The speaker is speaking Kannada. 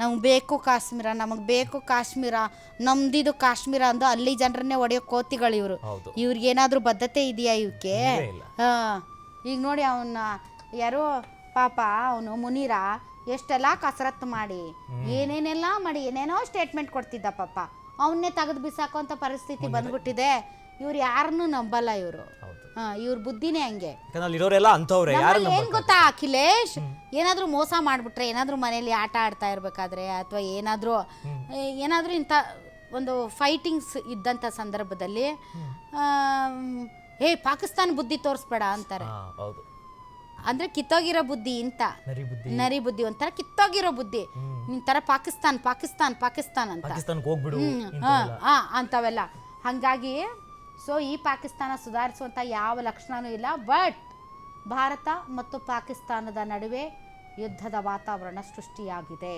ನಮ್ಗೆ ಬೇಕು ಕಾಶ್ಮೀರ, ನಮಗೆ ಬೇಕು ಕಾಶ್ಮೀರ, ನಮ್ದಿದು ಕಾಶ್ಮೀರ ಅಂದು ಅಲ್ಲಿ ಜನರನ್ನೇ ಹೊಡೆಯೋ ಕೋತಿಗಳು ಇವರು. ಇವ್ರಿಗೇನಾದರೂ ಬದ್ಧತೆ ಇದೆಯಾ ಇವಕ್ಕೆ? ಈಗ ನೋಡಿ ಅವನ್ನ ಯಾರೋ ಪಾಪ ಅವನು ಮುನೀರ ಎಷ್ಟೆಲ್ಲ ಕಸರತ್ತು ಮಾಡಿ ಏನೇನೆಲ್ಲ ಮಾಡಿ ಏನೇನೋ ಸ್ಟೇಟ್ಮೆಂಟ್ ಕೊಡ್ತಿದ್ದ ಪಾಪ, ಅವನ್ನೇ ತೆಗೆದು ಬಿಸಾಕೋಂಥ ಪರಿಸ್ಥಿತಿ ಬಂದ್ಬಿಟ್ಟಿದೆ. ಇವ್ರು ಯಾರನ್ನೂ ನಂಬಲ್ಲ ಇವರು. ಇವ್ರ ಬುದ್ಧಿನೇ ಹಂಗೆ. ಏನ್ ಗೊತ್ತಾ ಅಖಿಲೇಶ್, ಏನಾದ್ರೂ ಮೋಸ ಮಾಡ್ಬಿಟ್ರೆ, ಏನಾದ್ರೂ ಮನೇಲಿ ಆಟ ಆಡ್ತಾ ಇರ್ಬೇಕಾದ್ರೆ ಅಥವಾ ಏನಾದ್ರೂ ಇಂಥ ಒಂದು ಫೈಟಿಂಗ್ಸ್ ಇದ್ದಂಥ ಸಂದರ್ಭದಲ್ಲಿ ಪಾಕಿಸ್ತಾನ ಬುದ್ಧಿ ತೋರಿಸ್ಬೇಡ ಅಂತಾರೆ. ಅಂದ್ರೆ ಕಿತ್ತೋಗಿರೋ ಬುದ್ಧಿ ಇಂತ ನರಿ ಬುದ್ಧಿ, ಒಂಥರ ಕಿತ್ತೋಗಿರೋ ಬುದ್ಧಿ. ನಿನ್ ತರ ಪಾಕಿಸ್ತಾನ್ ಪಾಕಿಸ್ತಾನ್ ಪಾಕಿಸ್ತಾನ್ ಅಂತ ಅಂತವೆಲ್ಲ. ಹಂಗಾಗಿ ಈ ಪಾಕಿಸ್ತಾನ ಸುಧಾರಿಸುವಂಥ ಯಾವ ಲಕ್ಷಣನೂ ಇಲ್ಲ. ಬಟ್ ಭಾರತ ಮತ್ತು ಪಾಕಿಸ್ತಾನದ ನಡುವೆ ಯುದ್ಧದ ವಾತಾವರಣ ಸೃಷ್ಟಿಯಾಗಿದೆ.